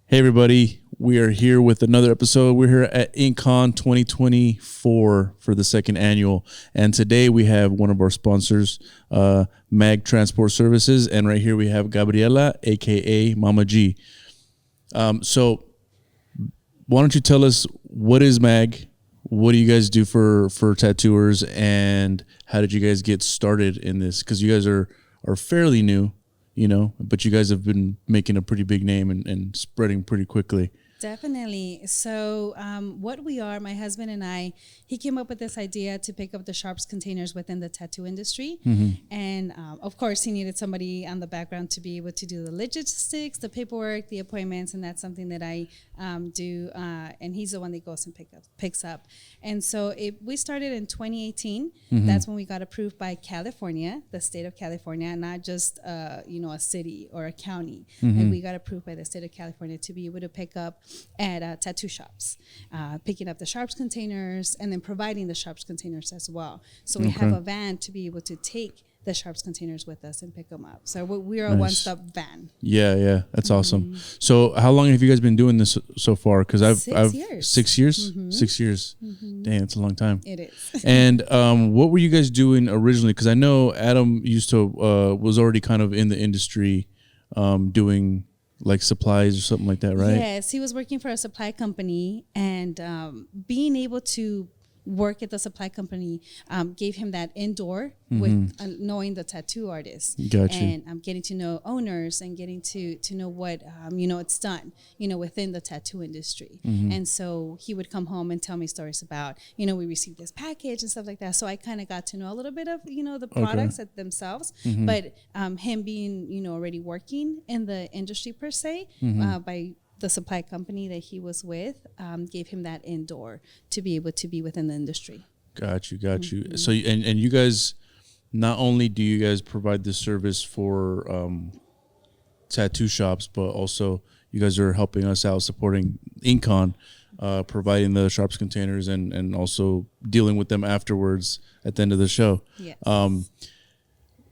Hey everybody, we are here with another episode. We're here at InkCon 2024 for the second annual, and today we have one of our sponsors, Mag Transport Services, and right here we have Gabriela, aka Mama G. So why don't you tell us what is Mag? What do you guys do for tattooers, and how did you guys get started in this? Because you guys are fairly new, but you guys have been making a pretty big name and spreading pretty quickly. Definitely. So what we are, my husband and I, he came up with this idea to pick up the Sharps containers within the tattoo industry. Mm-hmm. And of course, he needed somebody on the background to be able to do the logistics, the paperwork, the appointments. And that's something that I do. And he's the one that goes and picks up. And so we started in 2018. Mm-hmm. That's when we got approved by California, the state of California, not just, a city or a county. Mm-hmm. And we got approved by the state of California to be able to pick up at tattoo shops, picking up the Sharps containers and then providing the Sharps containers as well. So we have a van to be able to take the Sharps containers with us and pick them up. So we're a one-stop van. Yeah, that's awesome. So how long have you guys been doing this so far? Because I've 6 years. 6 years. Mm-hmm. 6 years. Mm-hmm. Dang, it's a long time. It is. And what were you guys doing originally? Because I know Adam was already kind of in the industry, doing like supplies or something like that, right? Yes, he was working for a supply company, and being able to work at the supply company gave him that indoor with knowing the tattoo artists. Gotcha. And getting to know owners and getting to know what it's done within the tattoo industry. And so he would come home and tell me stories about we received this package and stuff like that. So I kind of got to know a little bit of the products themselves, but him being already working in the industry per se, by the supply company that he was with, gave him that indoor to be able to be within the industry. Got you. So, and you guys, not only do you guys provide this service for tattoo shops, but also you guys are helping us out, supporting InkCon, providing the Sharps containers and also dealing with them afterwards at the end of the show. Yes.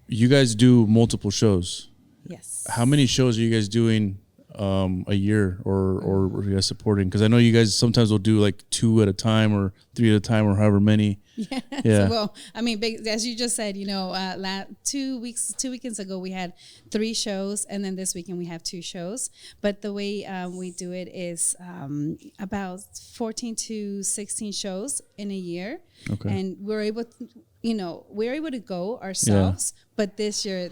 You guys do multiple shows. Yes. How many shows are you guys doing a year or are you guys supporting? Because I know you guys sometimes will do like 2 at a time or 3 at a time or however many. Yeah. Well, I mean, as you just said, 2 weekends ago we had 3 shows, and then this weekend we have 2 shows. But the way we do it is about 14 to 16 shows in a year. Okay. And we're able to go ourselves, but this year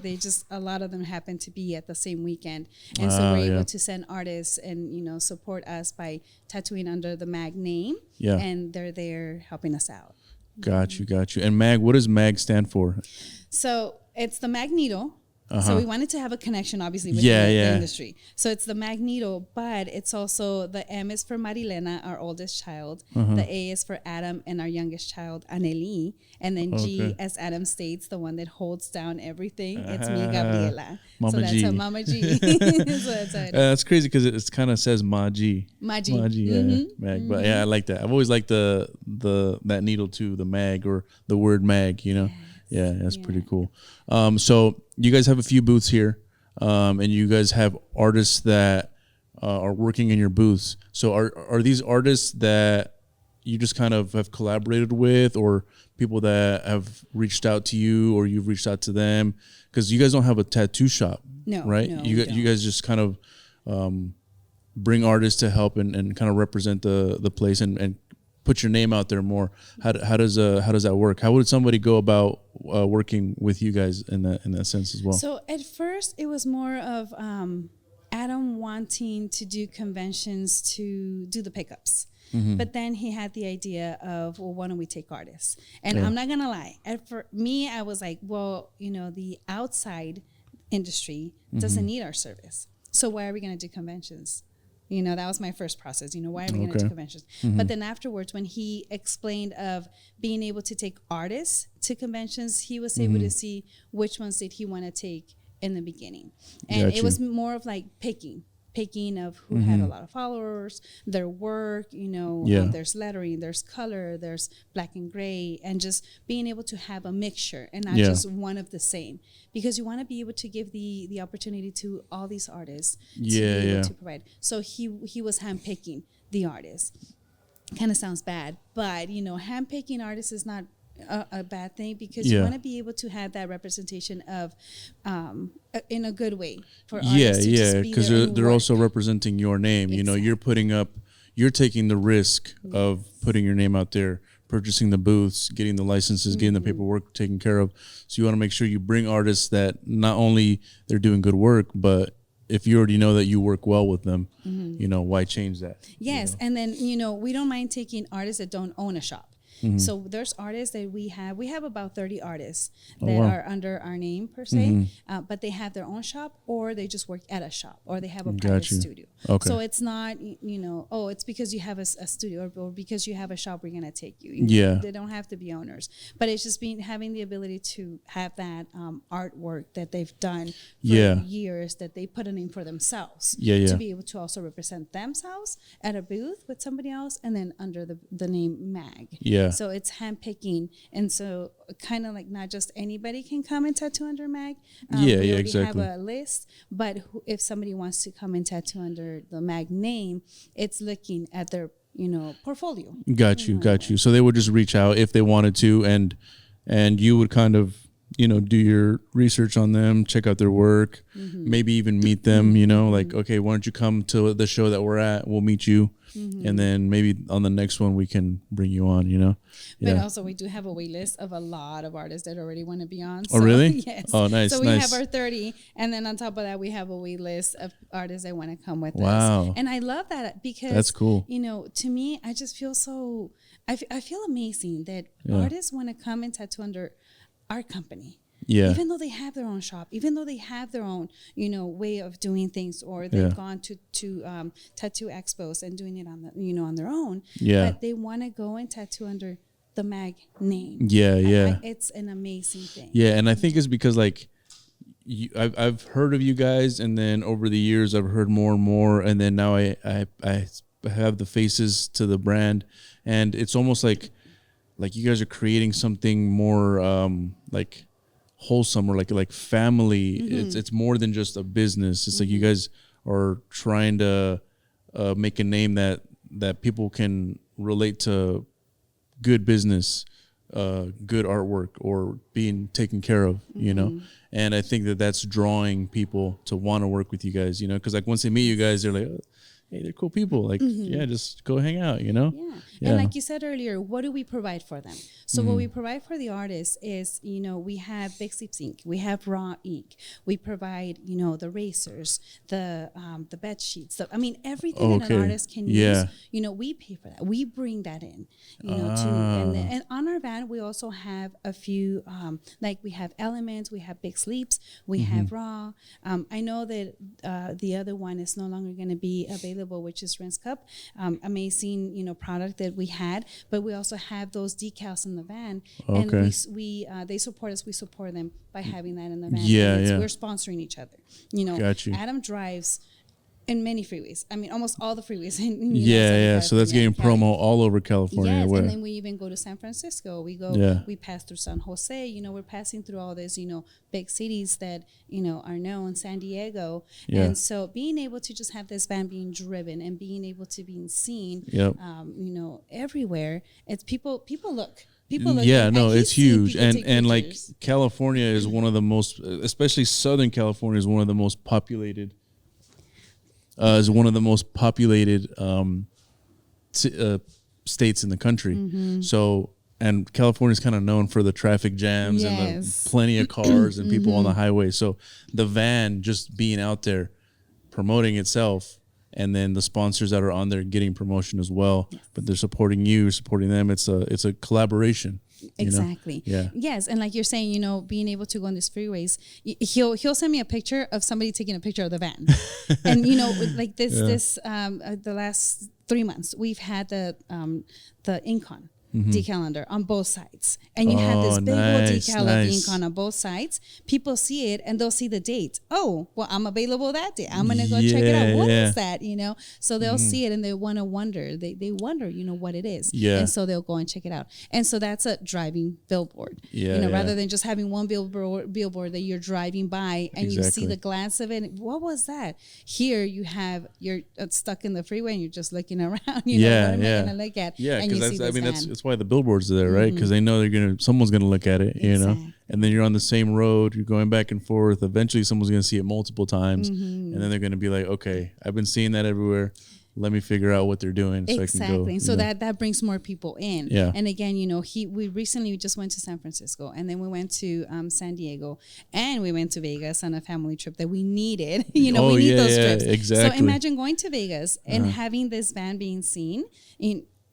a lot of them happen to be at the same weekend. And so we're able to send artists and, support us by tattooing under the Mag name. Yeah. And they're there helping us out. Got you. And Mag, what does Mag stand for? So it's the Magneto. So we wanted to have a connection, obviously, with the industry. So it's the Magneto, but it's also the M is for Marilena, our oldest child. The A is for Adam and our youngest child, Anneli. And then G, as Adam states, the one that holds down everything. It's me, Gabriela. Mama so that's G. a Mama G. So that's how it is. That's crazy because it kind of says Ma G. Ma G. Mag. But I like that. I've always liked that needle too, the Mag or the word Mag, Yes. Yeah, that's pretty cool. So you guys have a few booths here, and you guys have artists that are working in your booths. So are these artists that you just kind of have collaborated with, or people that have reached out to you, or you've reached out to them? Because you guys don't have a tattoo shop, right? No, you guys just kind of bring artists to help and kind of represent the place and put your name out there more. How does that work? How would somebody go about working with you guys in that sense as well? So at first it was more of Adam wanting to do conventions to do the pickups. But then he had the idea of, well, why don't we take artists? And I'm not gonna lie, for me, I was like, well, the outside industry doesn't need our service, so why are we gonna do conventions? That was my first process. Why are we going to do conventions? But then afterwards, when he explained of being able to take artists to conventions, he was able to see which ones did he want to take in the beginning. And it was more of like picking. picking of who had a lot of followers, their work, there's lettering, there's color, there's black and gray, and just being able to have a mixture and not just one of the same, because you want to be able to give the opportunity to all these artists to be able to provide. So he was handpicking the artists. Kind of sounds bad, but handpicking artists is not a bad thing, because you want to be able to have that representation of in a good way for artists because they're also representing your name. Exactly. You're taking the risk of putting your name out there, purchasing the booths, getting the licenses, getting the paperwork taken care of. So you want to make sure you bring artists that not only they're doing good work, but if you already know that you work well with them, why change that? Yes. And then, we don't mind taking artists that don't own a shop. So there's artists that we have about 30 artists that are under our name per se, but they have their own shop, or they just work at a shop, or they have a private studio. Okay. So it's not, it's because you have a studio or because you have a shop we're going to take you. They don't have to be owners, but it's just having the ability to have that artwork that they've done for years, that they put a name for themselves, to be able to also represent themselves at a booth with somebody else, and then under the name MAG. So it's handpicking, and so kind of like not just anybody can come and tattoo under MAG. We already have a list, but if somebody wants to come and tattoo under the MAG name, it's looking at their portfolio. Got you. So they would just reach out if they wanted to, and you would kind of do your research on them, check out their work, maybe even meet them. Like, okay, why don't you come to the show that we're at? We'll meet you. And then maybe on the next one we can bring you on, But also we do have a wait list of a lot of artists that already want to be on. So, oh, really? Yes. Oh, nice. So we have our 30, and then on top of that we have a wait list of artists that want to come with us. And I love that, because that's cool. To me, I just feel I feel amazing that artists want to come and tattoo under our company. Even though they have their own shop, even though they have their own, way of doing things, or they've gone to tattoo expos and doing it on on their own. But they want to go and tattoo under the MAG name. It's an amazing thing. And I think it's because I've heard of you guys, and then over the years I've heard more and more, and then now I have the faces to the brand, and it's almost like you guys are creating something more wholesome, or like family. It's more than just a business. It's like you guys are trying to make a name that people can relate to, good business, good artwork, or being taken care of, and I think that's drawing people to want to work with you guys, because once they meet you guys, they're like, oh, hey, they're cool people. Just go hang out, And like you said earlier, what do we provide for them? So what we provide for the artists is, we have Big Sleeps ink, we have raw ink, we provide, the racers, the bed sheets. Everything that an artist can use, we pay for that. We bring that in, and on our van, we also have a few, we have Elements, we have Big Sleeps, we have raw. I know that the other one is no longer going to be available, which is Rinse Cup. Amazing, product that we had, but we also have those decals in the van, and we they support us. We support them by having that in the van. We're sponsoring each other. Got you. Adam drives in many freeways. Almost all the freeways. So that's getting promo all over California. Yes, and then we even go to San Francisco. We go. We pass through San Jose. We're passing through all these big cities that are known. San Diego. And so being able to just have this van being driven and being able to be seen, everywhere. It's people look. It's huge, and like California is one of the most, especially Southern California is one of the most populated. States in the country. So, and California is kind of known for the traffic jams and the plenty of cars and people on the highway. So the van just being out there promoting itself, and then the sponsors that are on there getting promotion as well, but they're supporting you, supporting them. It's a collaboration. Exactly. Yes, and like you're saying, being able to go on these freeways, he'll send me a picture of somebody taking a picture of the van, and the last 3 months we've had the Incon. decalendar on both sides, and you have this big old decal of Incon on both sides. People see it and they'll see the date. Oh, well, I'm available that day. I'm gonna go check it out. What is that? So they'll see it and they want to wonder. They wonder, what it is. Yeah. And so they'll go and check it out. And so that's a driving billboard. Yeah. Rather than just having one billboard that you're driving by and you see the glance of it. What was that? Here you're stuck in the freeway and you're just looking around. What am I gonna look at? Yeah, because that's why the billboards are there, right? Because they know someone's gonna look at it, and then you're on the same road, you're going back and forth. Eventually, someone's gonna see it multiple times, and then they're gonna be like, okay, I've been seeing that everywhere. Let me figure out what they're doing so I can go. And so that brings more people in. Yeah. And again, we recently just went to San Francisco, and then we went to San Diego, and we went to Vegas on a family trip that we needed. We need those trips. Exactly. So imagine going to Vegas and having this van being seen.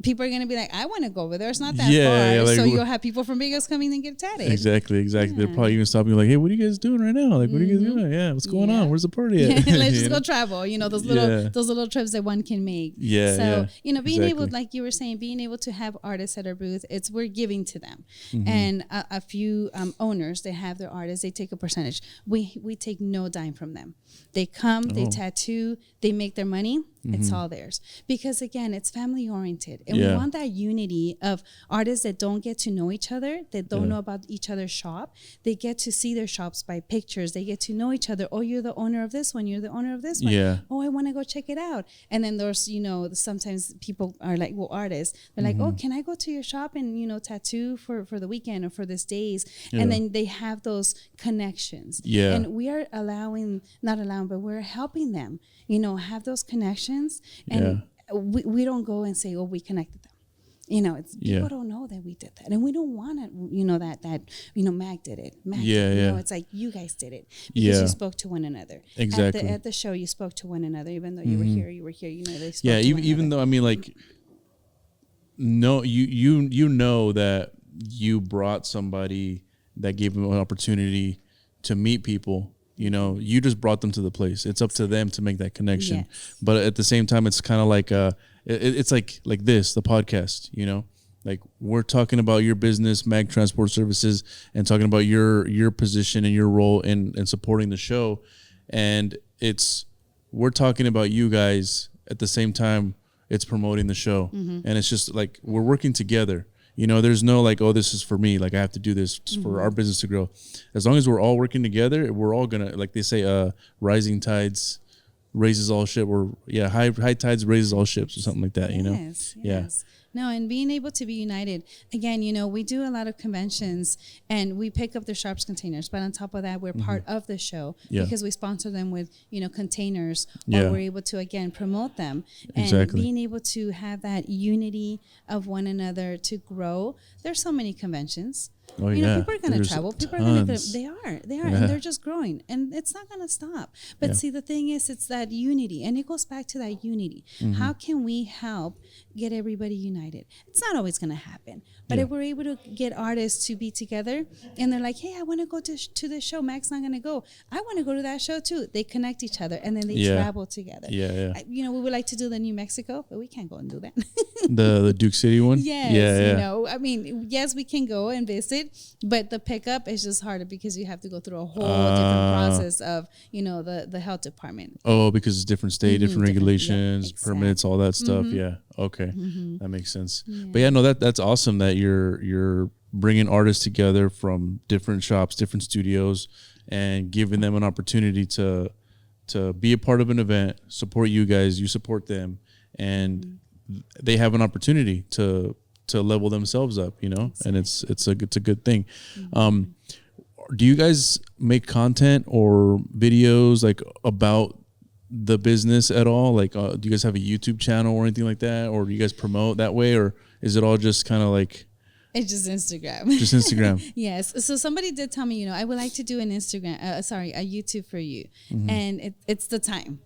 People are going to be like, I want to go over there. It's not that far. Yeah, so you'll have people from Vegas coming and get tatted. Exactly. They're probably even stopping you like, hey, what are you guys doing right now? Like, what are you guys doing? Yeah, what's going on? Where's the party at? Let's just go travel. Those little trips that one can make. Yeah. So, being able, like you were saying, being able to have artists at our booth, we're giving to them. And a few owners, they have their artists, they take a percentage. We take no dime from them. They come, they tattoo, they make their money. It's all theirs. Because again, it's family oriented. And we want that unity of artists that don't get to know each other, that don't know about each other's shop. They get to see their shops by pictures. They get to know each other. Oh, you're the owner of this one. You're the owner of this one. Yeah. Oh, I want to go check it out. And then there's, sometimes people are like, artists. They're like, oh, can I go to your shop and, tattoo for the weekend or for this days? Yeah. And then they have those connections. Yeah. And we are but we're helping them, have those connections. And we don't go and say, oh, we connected them. People don't know that we did that, and we don't want it. That Mag did it. It's like you guys did it because you spoke to one another. Exactly. At the show, you spoke to one another, even though you were here. They spoke. Yeah, even though no, you know that you brought somebody that gave them an opportunity to meet people. You just brought them to the place. It's up to them to make that connection. Yes. But at the same time, it's kind of like it's like this, the podcast. Like we're talking about your business, Mag Transport Services, and talking about your position and your role in supporting the show, and we're talking about you guys at the same time. It's promoting the show, and it's just like we're working together. There's no like, oh, this is for me. Like I have to do this for our business to grow. As long as we're all working together, we're all gonna, like they say, rising tides raises all ships. Or high tides raises all ships, or something like that. Yes. Yeah. No, and being able to be united. Again, we do a lot of conventions and we pick up the Sharps containers. But on top of that, we're part of the show because we sponsor them with, containers. Or we're able to, again, promote them. And being able to have that unity of one another to grow. There's so many conventions. Oh, people are going to travel. People are going to. They are, and they're just growing, and it's not going to stop. But see, the thing is, it's that unity, and it goes back to that unity. How can we help get everybody united? It's not always going to happen, but if we're able to get artists to be together, and they're like, "Hey, I want to go to this show. Mac's not going to go. I want to go to that show too." They connect each other, and then they travel together. We would like to do the New Mexico, but we can't go and do that. the Duke City one. Yes, yes, we can go and visit. But the pickup is just harder because you have to go through a whole different process of, the health department. Oh, because it's different state, different regulations, permits, all that stuff. Yeah. Okay. That makes sense. Yeah. But no, that's awesome that you're bringing artists together from different shops, different studios, and giving them an opportunity to be a part of an event, support you guys, you support them, and they have an opportunity to level themselves up, and it's a good thing. Do you guys make content or videos like about the business at all? Like, do you guys have a YouTube channel or anything like that, or do you guys promote that way, or is it all just kind of like? It's just Instagram. Just Instagram. Yes. So somebody did tell me, I would like to do an Instagram, a YouTube for you, and it's the time.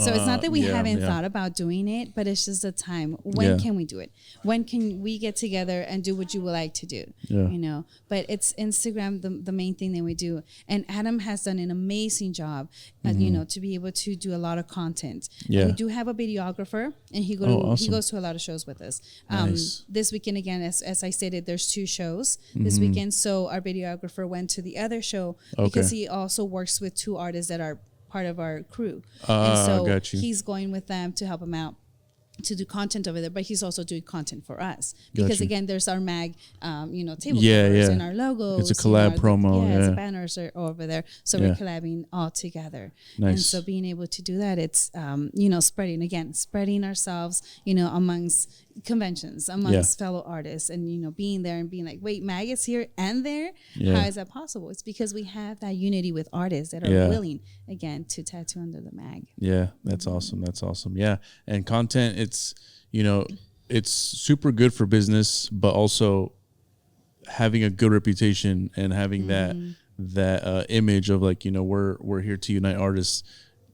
So it's not that we Yeah, haven't yeah. thought about doing it, but it's just the time. When Yeah. can we do it? When can we get together and do what you would like to do? Yeah. You know, but it's Instagram, the main thing that we do. And Adam has done an amazing job, you know, to be able to do a lot of content. Yeah. And we do have a videographer, and he awesome. goes to a lot of shows with us. Nice. This weekend, again, as I stated, there's 2 shows this weekend. So our videographer went to the other show because he also works with 2 artists that are part of our crew. And so got you. he's going with them to help him out to do content over there, but he's also doing content for us because Gotcha. again, there's our mag, you know, table Yeah, covers yeah. and our logos. It's a collab promo, It's yeah. banners are over there, so Yeah. we're collabing all together. And Nice. so being able to do that, it's you know, spreading ourselves, you know, amongst conventions, amongst fellow artists, and you know, being there and being like, wait, mag is here and there. Yeah. How is that possible? It's because we have that unity with artists that are Yeah. willing again to tattoo under the mag. Yeah, that's awesome. That's awesome. Yeah, and content, it's, you know, it's super good for business, but also having a good reputation and having that image of like, you know, we're here to unite artists.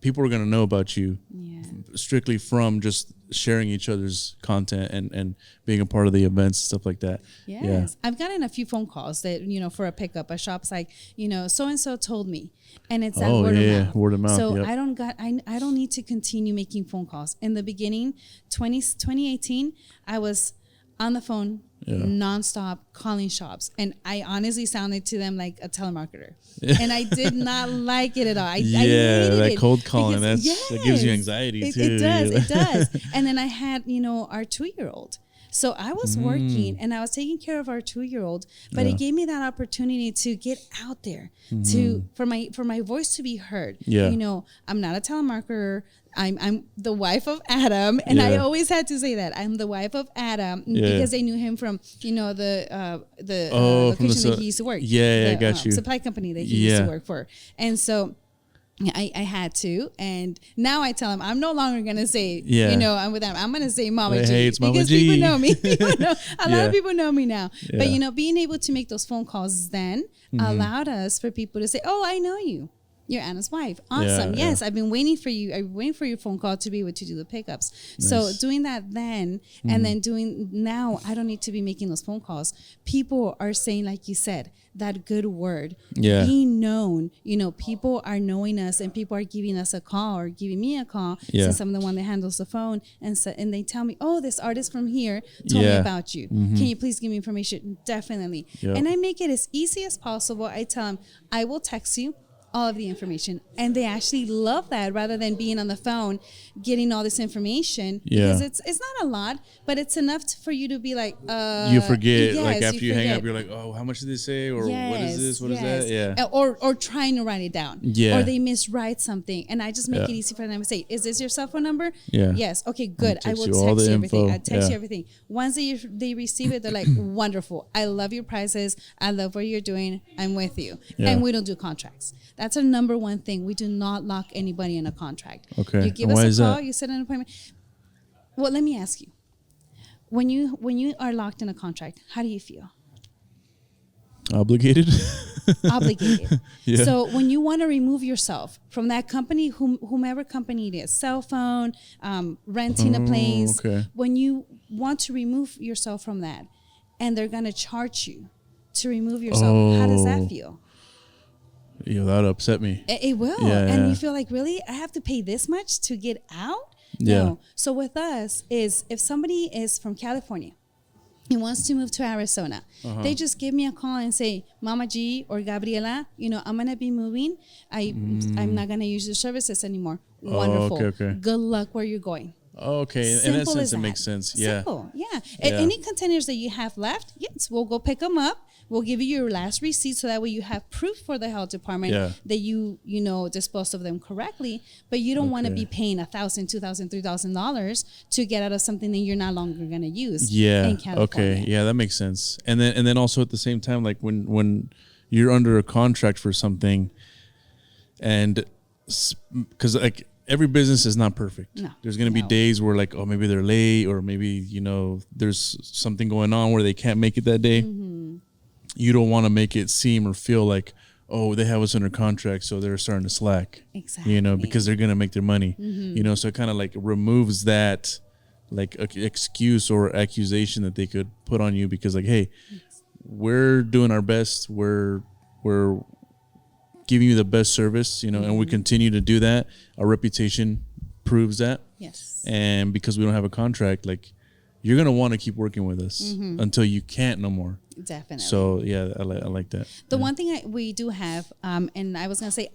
People are gonna know about you Yeah. strictly from just sharing each other's content and being a part of the events, stuff like that. Yes. I've gotten a few phone calls that, you know, for a pickup, a shop's like, you know, so-and-so told me, and it's that Oh, word yeah, of mouth. word of mouth, So yep. I don't need to continue making phone calls. In the beginning, 2018, I was on the phone nonstop calling shops, and I honestly sounded to them like a telemarketer, and I did not like it at all. I hated that it cold calling, because- that gives you yes, anxiety too. It does, you know? it does. And then I had, you know, our 2-year-old. So I was working and I was taking care of our 2-year-old, but it gave me that opportunity to get out there, to for my voice to be heard. Yeah. You know, I'm not a telemarketer. I'm the wife of Adam, and I Yeah. always had to say that I'm the wife of Adam Yeah. because they knew him from, you know, the from the location that he used to work. Yeah, I the, got you. Supply company that he used Yeah. to work for, and so. I had to, and now I tell him I'm no longer gonna say, Yeah. you know, I'm with them. I'm gonna say Mama Like, G, hey, it's Mama because G. people know me. People know, a lot Yeah. of people know me now. Yeah. But you know, being able to make those phone calls then allowed us for people to say, "Oh, I know you. You're Anna's wife. Awesome. Yeah, Yes, I've been waiting for you. I've been waiting for your phone call to be able to do the pickups." So Nice. doing that then, and then doing now, I don't need to be making those phone calls. People are saying, like you said, that good word, Yeah. being known. You know, people are knowing us, and people are giving us a call or giving me a call. Yeah. Since I'm the one that handles the phone, and so, and they tell me, "Oh, this artist from here told me Yeah. about you. Can you please give me information?" Definitely. Yep. And I make it as easy as possible. I tell them, I will text you all of the information, and they actually love that rather than being on the phone getting all this information, because Yeah. it's not a lot, but it's enough for you to be like, You forget, yes, like after you hang forget. up, you're like, oh, how much did they say? Or what is this? What is yes. that? Yeah. Or trying to write it down. Yeah. Or they miswrite something, and I just make Yeah. it easy for them to say, "Is this your cell phone number?" Yeah. Yes. Okay, good. I text will you all text the you everything. info. I text you Yeah. everything. Once they receive it, they're like, "Wonderful. I love your prices. I love what you're doing. I'm with you." Yeah. And we don't do contracts. That's our number one thing. We do not lock anybody in a contract. Okay. You give And why us is a call. that? You set an appointment. Well, let me ask you. When you are locked in a contract, how do you feel? Obligated? Obligated. Yeah. So when you want to remove yourself from that company, whomever company it is, cell phone, renting a place, okay. when you want to remove yourself from that, and they're going to charge you to remove yourself, how does that Oh. feel? Yo, that would upset me. It will. Yeah, And yeah. you feel like, really? I have to pay this much to get out? Yeah. No. So with us is if somebody is from California, he wants to move to Arizona, they just give me a call and say, Mama G or Gabriela, you know, I'm going to be moving. I'm not going to use your services anymore. Wonderful. okay. Good luck where you're going. Oh, okay. In that Simple sense, as it that. makes sense. Yeah. Simple. Yeah. Yeah. Any containers that you have left, yes, we'll go pick them up. We'll give you your last receipt so that way you have proof for the health department Yeah. that you know disposed of them correctly. But you don't want to Okay. be paying $1,000, $2,000, $3,000 to get out of something that you're not longer going to use. Yeah. In California. Okay. Yeah, that makes sense. And then also at the same time, like when you're under a contract for something, and because like every business is not perfect. No. There's gonna be No. days where like, oh, maybe they're late, or maybe, you know, there's something going on where they can't make it that day. Mm-hmm. You don't want to make it seem or feel like, oh, they have us under contract, so they're starting to slack. Exactly. You know, because they're gonna make their money. You know, so it kind of like removes that like excuse or accusation that they could put on you because like, hey, we're doing our best. We're giving you the best service, you know, and we continue to do that. Our reputation proves that. Yes. And because we don't have a contract, like you're gonna want to keep working with us until you can't no more. Definitely. So yeah, I like that. The one thing we do have, and I was gonna say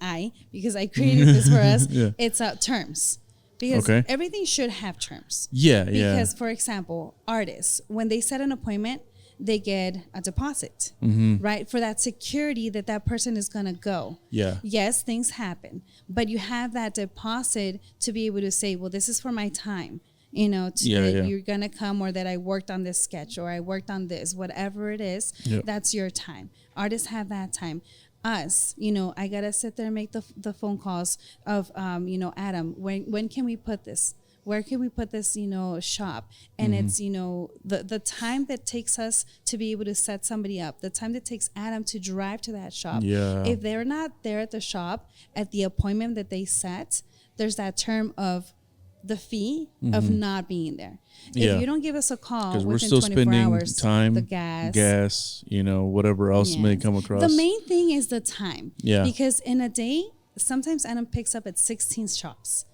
because I created this for us. It's terms, because everything should have terms. Yeah, Because for example, artists, when they set an appointment, they get a deposit, right, for that security that person is gonna go. Yeah. Yes, things happen, but you have that deposit to be able to say, well, this is for my time. You know, that you're going to come, or that I worked on this sketch, or I worked on this, whatever it is, that's your time. Artists have that time. Us, you know, I got to sit there and make the phone calls of, you know, Adam, when can we put this? Where can we put this, you know, shop? And it's, you know, the time that takes us to be able to set somebody up, the time that takes Adam to drive to that shop. Yeah. If they're not there at the shop at the appointment that they set, there's that term of the fee of not being there. If you don't give us a call within we're still 24 spending hours, time, the gas, you know, whatever else may come across. The main thing is the time. Yeah. Because in a day, sometimes Adam picks up at 16 shops.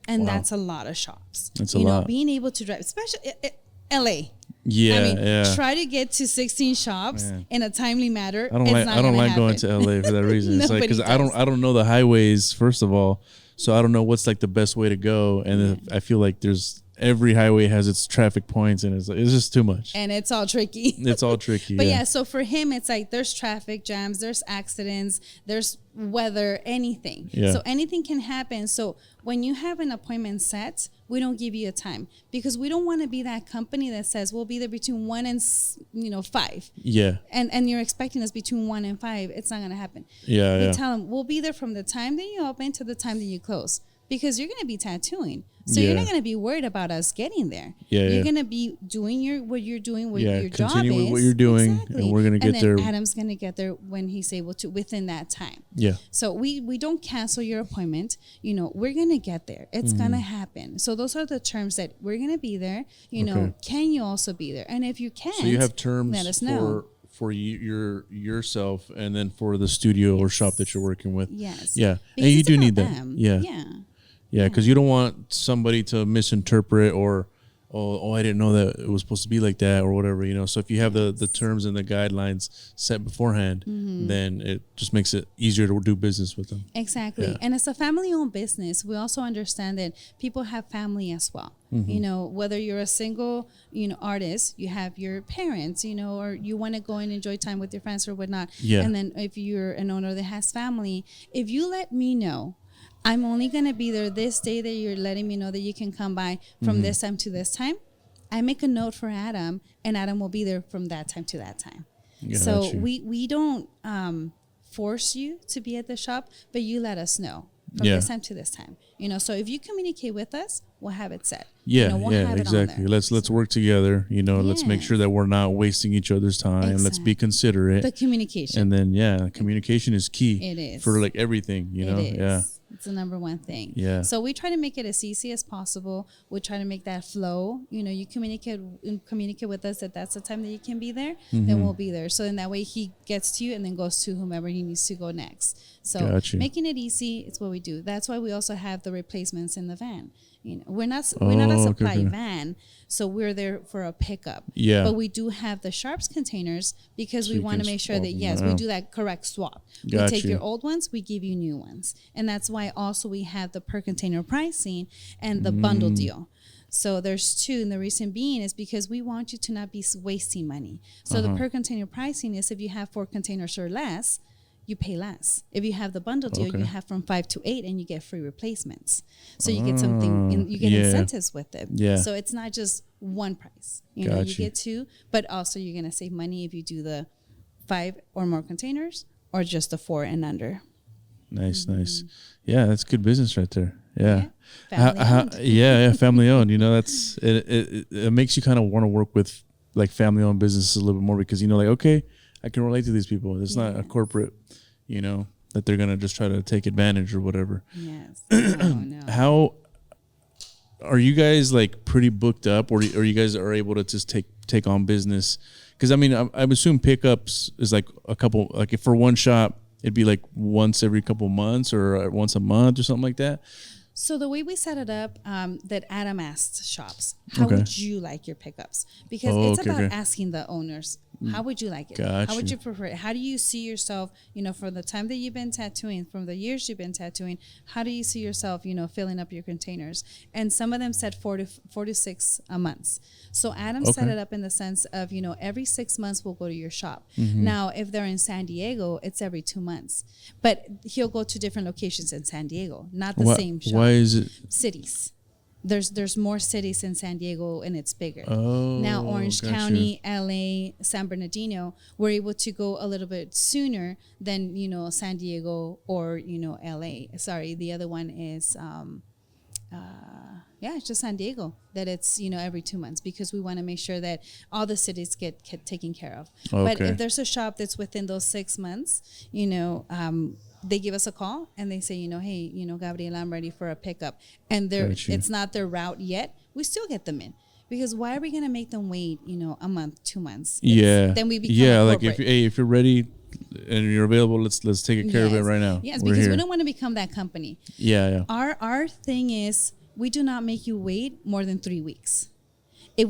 And that's a lot of shops. That's a lot. Being able to drive, especially LA. Yeah, I mean, try to get to 16 shops in a timely manner. I don't like going to LA for that reason. It's like because I don't know the highways first of all, so I don't know what's like the best way to go, and I feel like every highway has its traffic points, and it's just too much. And it's all tricky. It's all tricky. But so for him, it's like there's traffic jams, there's accidents, there's weather, anything. Yeah. So anything can happen. So when you have an appointment set, we don't give you a time because we don't want to be that company that says we'll be there between 1 and 5. Yeah. And you're expecting us between 1 and 5. It's not going to happen. Yeah. We tell them we'll be there from the time that you open to the time that you close. Because you're going to be tattooing. So you're not going to be worried about us getting there. You're going to be doing what you're doing, what your job is. Continue with what you're doing, and we're going to get there. And then Adam's going to get there when he's able to within that time. Yeah. So we don't cancel your appointment. You know, we're going to get there. It's going to happen. So those are the terms that we're going to be there. You know, can you also be there? And if you can't, so you have terms let us know. For yourself, and then for the studio or shop that you're working with. Yes. Yeah. Because and you do need them. that. Yeah. Yeah, because you don't want somebody to misinterpret or, oh, I didn't know that it was supposed to be like that or whatever, you know. So if you have the terms and the guidelines set beforehand, then it just makes it easier to do business with them. Exactly. Yeah. And it's a family-owned business. We also understand that people have family as well. You know, whether you're a single, artist, you have your parents, or you want to go and enjoy time with your friends or whatnot. Yeah. And then if you're an owner that has family, if you let me know, I'm only going to be there this day that you're letting me know that you can come by from this time to this time. I make a note for Adam, and Adam will be there from that time to that time. So we don't force you to be at the shop, but you let us know from this time to this time. So if you communicate with us, we'll have it set. Yeah, we'll have it exactly. Let's work together. Let's make sure that we're not wasting each other's time. Exactly. Let's be considerate. The communication. And then communication is key. It is for like everything. It is. Yeah. It's the number one thing. Yeah. So we try to make it as easy as possible. We try to make that flow. You communicate with us that that's the time that you can be there. Then we'll be there. So in that way, he gets to you and then goes to whomever he needs to go next. So making it easy, it's what we do. That's why we also have the replacements in the van. We're not a supply van, so we're there for a pickup. Yeah. But we do have the Sharps containers because we want to make sure that we do that correct swap. We take your old ones, we give you new ones, and that's why also we have the per container pricing and the bundle deal. So there's two, and the reason being is because we want you to not be wasting money. So the per container pricing is if you have 4 containers or less, you pay less. If you have the bundle deal, you have from 5 to 8, and you get free replacements. So you get something, you get incentives with it. Yeah. So it's not just one price. You get 2, but also you're gonna save money if you do the 5 or more containers, or just the 4 and under. Nice. Yeah, that's good business right there. Yeah. Family owned. Family owned. That's it makes you kind of want to work with like family owned businesses a little bit more because okay, I can relate to these people. It's not a corporate, you know, that they're gonna just try to take advantage or whatever. Yes. No. How are you guys like pretty booked up, or you guys are able to just take on business? Because I mean, I assume pickups is like a couple, like if for one shop, it'd be like once every couple months or once a month or something like that. So the way we set it up, that Adam asked shops, how would you like your pickups? Because it's about asking the owners, how would you like it? Gotcha. How would you prefer it? How do you see yourself, you know, for the time that you've been tattooing, from the years you've been tattooing, how do you see yourself, you know, filling up your containers? And some of them said 4 to 6 months. So Adam set it up in the sense of, you know, every 6 months we'll go to your shop. Now, if they're in San Diego, it's every 2 months. But he'll go to different locations in San Diego, not the same shop. Why is it? Cities. There's more cities in San Diego and it's bigger. Oh, now Orange gotcha. County, LA, San Bernardino, we're able to go a little bit sooner than, you know, San Diego or, you know, LA. Sorry, the other one is it's just San Diego, that it's, you know, every 2 months, because we want to make sure that all the cities get taken care of. But if there's a shop that's within those 6 months, you know, they give us a call and they say, you know, hey, you know, Gabriela, I'm ready for a pickup. And it's not their route yet. We still get them in. Because why are we going to make them wait, you know, a month, 2 months? Then we become like if you're ready and you're available, let's take care of it right now. Yes, because we don't want to become that company. Yeah. Our thing is, we do not make you wait more than 3 weeks. If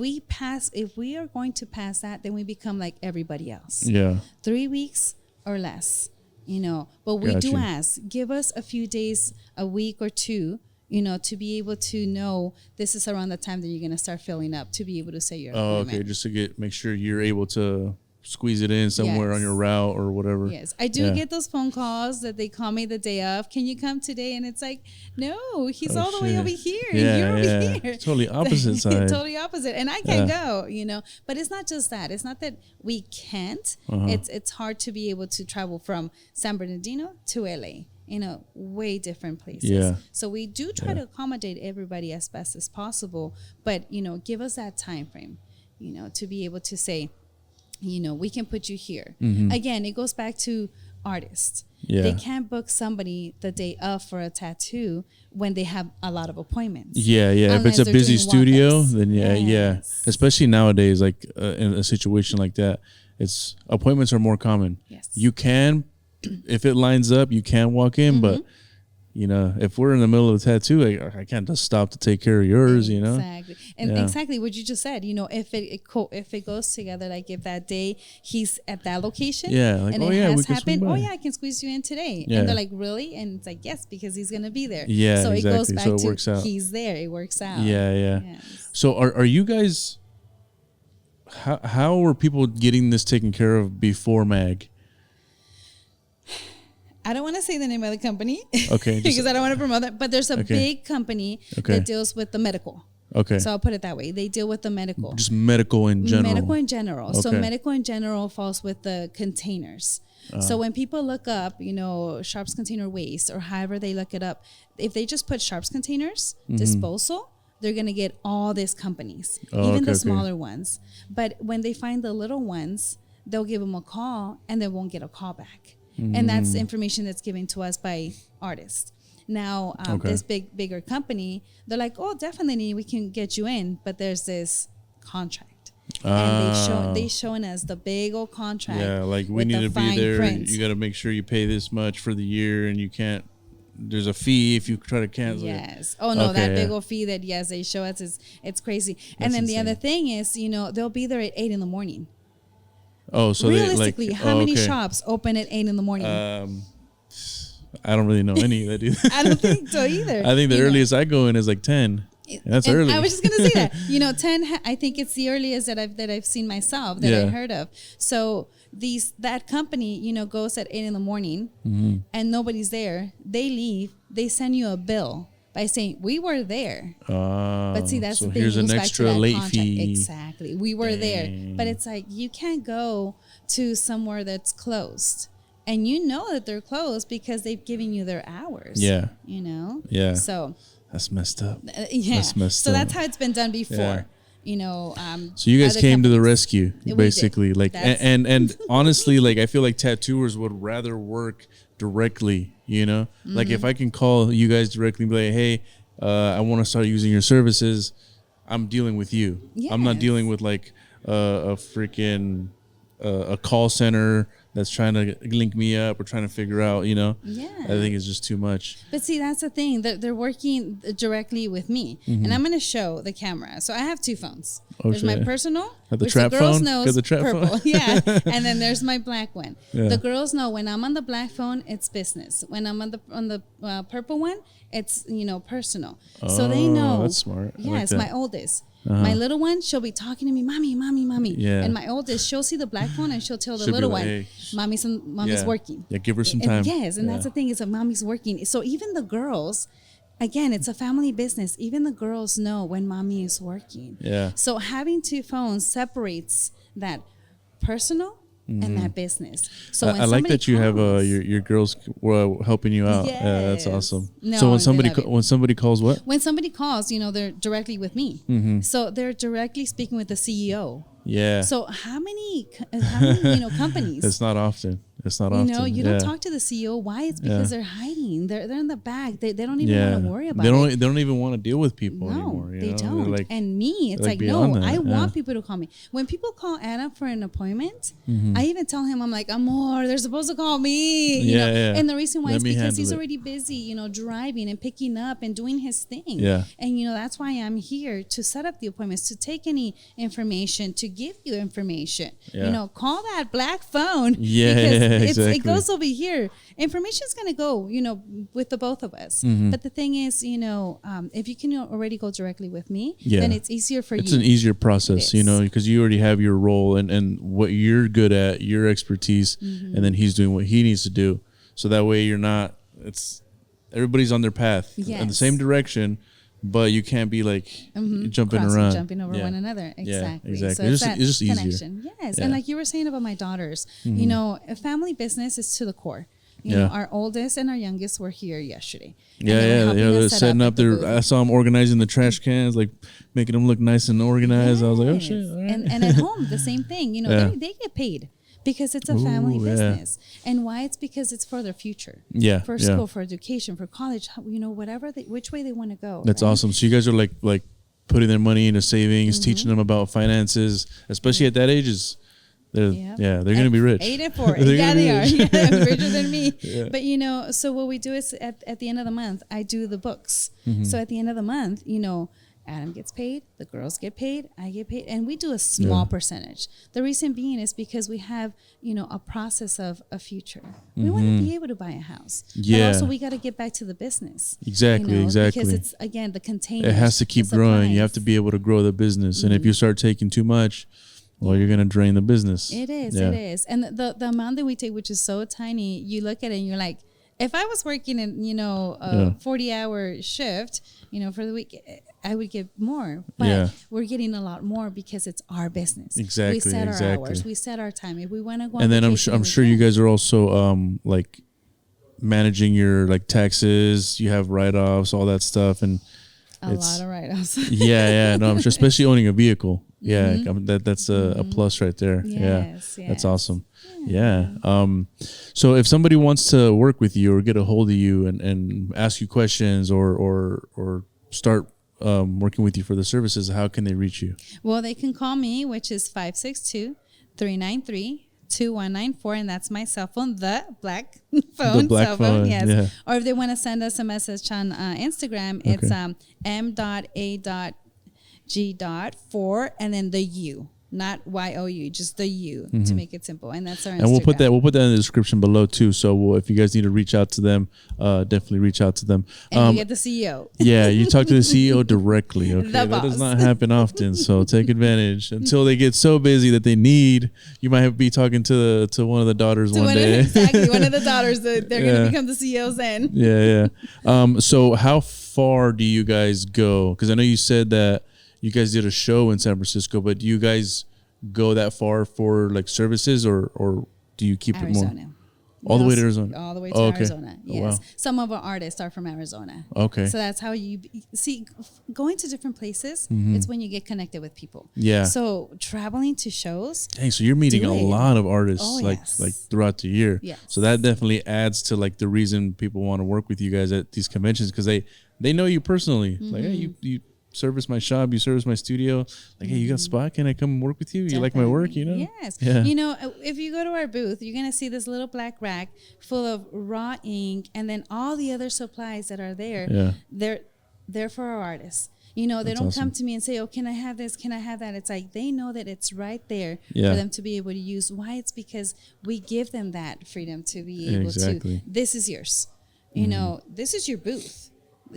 we are going to pass that, then we become like everybody else. Yeah. 3 weeks or less, you know. But we do ask, give us a few days, a week or two, you know, to be able to know this is around the time that you're going to start filling up, to be able to say your appointment. Okay, just to make sure you're able to squeeze it in somewhere on your route or whatever. Yes, I do get those phone calls that they call me the day of. Can you come today? And it's like, no, he's all the way over here. Yeah, you're over here. Totally opposite side. Totally opposite. And I can't go, you know. But it's not just that. It's not that we can't. It's hard to be able to travel from San Bernardino to LA. You know, way different places. Yeah. So we do try to accommodate everybody as best as possible. But, you know, give us that time frame, you know, to be able to say, you know, we can put you here. Again, it goes back to artists. They can't book somebody the day of for a tattoo when they have a lot of appointments. If it's a busy studio, then especially nowadays, like in a situation like that, it's appointments are more common. You can, if it lines up, you can walk in, but you know, if we're in the middle of a tattoo, I can't just stop to take care of yours, you know? Exactly. And exactly what you just said, you know, if it goes together, like if that day he's at that location like, and it has happened, I can squeeze you in today. And they're like, really? And it's like, yes, because he's going to be there. So it goes back to he's there. It works out. Yes. So are you guys, how were people getting this taken care of before MAG? I don't want to say the name of the company, okay, because I don't want to promote that. But there's a big company that deals with the medical. Okay. So I'll put it that way. They deal with the medical. Just medical in general. Medical in general. Okay. So medical in general falls with the containers. So when people look up, you know, Sharps Container Waste or however they look it up, if they just put Sharps Containers Disposal, they're going to get all these companies, even the smaller ones. But when they find the little ones, they'll give them a call and they won't get a call back. And that's information that's given to us by artists. Now, this bigger company, they're like, oh, definitely we can get you in, but there's this contract. And they showing us the big old contract. Yeah, like we need to be there. Print. You got to make sure you pay this much for the year, and you can't. There's a fee if you try to cancel. Yes. Oh no, that big old fee that they show us it's crazy. And then the other thing is, you know, they'll be there at 8 in.the.morning. Oh, so realistically, how many shops open at 8 in.the.morning? I don't really know any that do. I don't think so either. I think the earliest I go in is like 10. That's early. I was just gonna say that. You know, 10. I think it's the earliest that I've seen myself that I heard of. So that company, you know, goes at 8 in.the.morning, and nobody's there. They leave. They send you a bill by saying we were there. But see, that's the thing. Here's an extra late fee. Exactly, we were there. But it's like you can't go to somewhere that's closed. And you know that they're closed because they've given you their hours. Yeah. You know? Yeah. So that's messed up. That's messed up. That's how it's been done before. Yeah. You know, so you guys came to the rescue, basically. Like and honestly, like I feel like tattooers would rather work directly, you know? Like if I can call you guys directly and be like, hey, I want to start using your services, I'm dealing with you. I'm not Yes. dealing with like a freaking a call center that's trying to link me up or trying to figure out, you know? Yeah. I think it's just too much. But see, that's the thing. They're working directly with me. And I'm going to show the camera. So I have two phones. Oh, There's my shit. personal, Have the which trap the girls phone? know Got the trap purple. phone? Yeah. And then there's my black one. Yeah. The girls know when I'm on the black phone, it's business. When I'm on the purple one, it's, personal. So they know. That's smart. I like Yes, that. my oldest. My little one, she'll be talking to me, mommy, mommy, mommy. Yeah. And my oldest, she'll see the black phone and she'll tell the She'll be little like, one, hey. mommy's Yeah. working. Yeah, give her some And time. yes, and that's Yeah. the thing is that mommy's working. So even the girls, again, it's a family business. Even the girls know when mommy is working. Yeah. So having two phones separates that personal and that business. So when I like somebody that you have calls- your girls helping you out. Yeah, that's Yes. awesome. No, so when they somebody love it. when somebody calls, what? when somebody calls, they're directly with me. So they're directly speaking with the CEO. Yeah. So how many companies? It's not often. It's not often. You don't talk to the CEO. Why? It's because they're hiding. They're in the back. They don't even want to worry about it. They don't even want to deal with people No, anymore. they They're don't. like, And me, it's like like, beyond no, that, I yeah. want people to call me. When people call Anna for an appointment, Mm-hmm. I even tell him, I'm like, Amor, they're supposed to call me. You Yeah, know? yeah. And the reason why Let is me because handle he's it. already busy, driving and picking up and doing his thing. Yeah. And, that's why I'm here to set up the appointments, to take any information, to give you information. Yeah. Call that black phone. Yeah, because exactly. it goes over here. Information is going to go, with the both of us. Mm-hmm. But the thing is, if you can already go directly with me, Yeah. then it's easier for it's you. an easier process, It is. because you already have your role and what you're good at, your expertise, Mm-hmm. and then he's doing what he needs to do. So that way you're not. Everybody's on their path in the Yes. same direction, but you can't be like jumping Crossing, around, jumping over Yeah. one another. Exactly. exactly. So It's it's, just- it's just easier. connection. Yes. Yeah. Mm-hmm. And like you were saying about my daughters, a family business is to the core. Yeah. Our oldest and our youngest were here yesterday. And Yeah, they were yeah, helping us they're set setting at up the their. booth. I saw them organizing the trash cans, like making them look nice and organized. I was like, oh Yes. shit! All right. And at home, the same thing. Yeah. They get paid because it's a family Ooh, yeah. business. And why? It's because it's for their future. Yeah, For yeah. school, for education, for college. Whatever, which way they want to go. That's right? awesome. So you guys are like putting their money into savings, Mm-hmm. teaching them about finances, especially at that age. They're Yep. they're gonna be rich. 8 and 4. They're Yeah, gonna be they are. rich. Yeah, richer than me. Yeah. But so what we do is at the end of the month, I do the books. Mm-hmm. So at the end of the month, Adam gets paid, the girls get paid, I get paid, and we do a small percentage. The reason being is because we have, a process of a future. We want to be able to buy a house. Mm-hmm. Yeah. But also we got to get back to the business. Exactly, exactly. Because it's, again, the container. It has to keep growing. You have to be able to grow the business, and if you start taking too much, well, you're gonna drain the business. It is, Yeah. it is. And the amount that we take, which is so tiny, you look at it and you're like, if I was working in, a 40-hour shift, for the week, I would get more. But Yeah. we're getting a lot more because it's our business. Exactly, We set exactly. our hours. We set our time. If we want to go on And then I'm vacation, I'm we sure you can. guys are also like managing your like taxes. You have write-offs, all that stuff, and A lot of write-offs. yeah. No, I'm sure, especially owning a vehicle. Yeah, that's a plus right there. Yes, yeah, that's yes. awesome. Yeah. So if somebody wants to work with you or get a hold of you and ask you questions or start working with you for the services, how can they reach you? Well, they can call me, which is 562-393-2194, and that's my cell phone, the black phone, The black cell phone, yes. yeah. Or if they want to send us a message on Instagram, it's m.a.g.4 and then the U. Not YOU, just the U to make it simple, and that's our Instagram. And we'll put that in the description below too. So if you guys need to reach out to them, definitely reach out to them. And you get the CEO. Yeah, you talk to the CEO directly. Okay, The that does boss. not happen often. So take advantage until they get so busy that they need. You might be talking to one of the daughters one day. Exactly, one of the daughters. They're going Yeah. to become the CEOs then. Yeah. So how far do you guys go? Because I know you said that you guys did a show in San Francisco, but do you guys go that far for like services, or do you keep it more? Arizona. All the way to Arizona? All the way to Oh, okay. Arizona. Oh, Yes. wow. Some of our artists are from Arizona. Okay. So that's how you see, going to different places, it's when you get connected with people. Yeah. So traveling to shows. Dang, so you're meeting Do a it. lot of artists Oh, like yes. like throughout the year. Yes. So that definitely adds to like the reason people want to work with you guys at these conventions, because they know you personally. Like, hey, you service my shop, you service my studio. Like, hey, you got a spot? Can I come work with you? You like my work? You know? Yes. Yeah. You know, if you go to our booth, you're gonna see this little black rack full of raw ink, and then all the other supplies that are there. Yeah. They're for our artists. You know, they That's don't awesome. come to me and say, "Oh, can I have this? Can I have that?" It's like they know that it's right there Yeah. for them to be able to use. Why? It's because we give them that freedom to be able Exactly. to. This is yours. You know, this is your booth.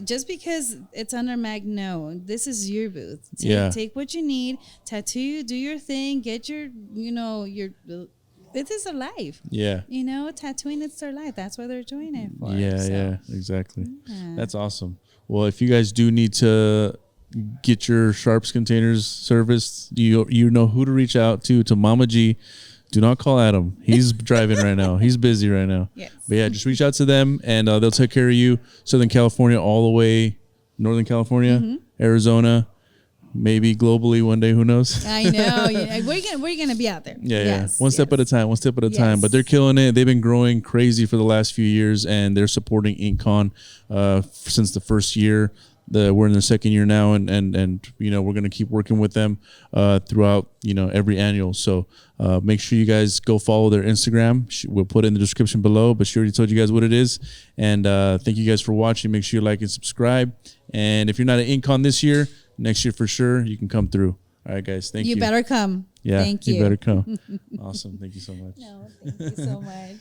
Just because it's under Mag, no, this is your booth. Take what you need, tattoo, do your thing, get your, you know, this is their life. Yeah. You know, tattooing, it's their life. That's what they're doing it for. Yeah, So, yeah, exactly. yeah. That's awesome. Well, if you guys do need to get your Sharps containers serviced, you know who to reach out to Mama G. Do not call Adam. He's driving right now. He's busy right now. Yes. But yeah, just reach out to them and they'll take care of you. Southern California all the way, Northern California, Arizona, maybe globally one day. Who knows? I know. Yeah, we're gonna be out there. Yeah, Yes, One step yes. at a time, one step at a time. But they're Yes. killing it. They've been growing crazy for the last few years, and they're supporting InkCon since the first year. We're in their second year now, and you know, we're gonna keep working with them throughout, you know, every annual. So make sure you guys go follow their Instagram. We'll put it in the description below, but she already told you guys what it is. And thank you guys for watching. Make sure you like and subscribe. And if you're not at InkCon this year, next year for sure you can come through. All right, guys. Thank you. You better come. Yeah, Thank you. you better come. Awesome. Thank you so much. No, thank you so much.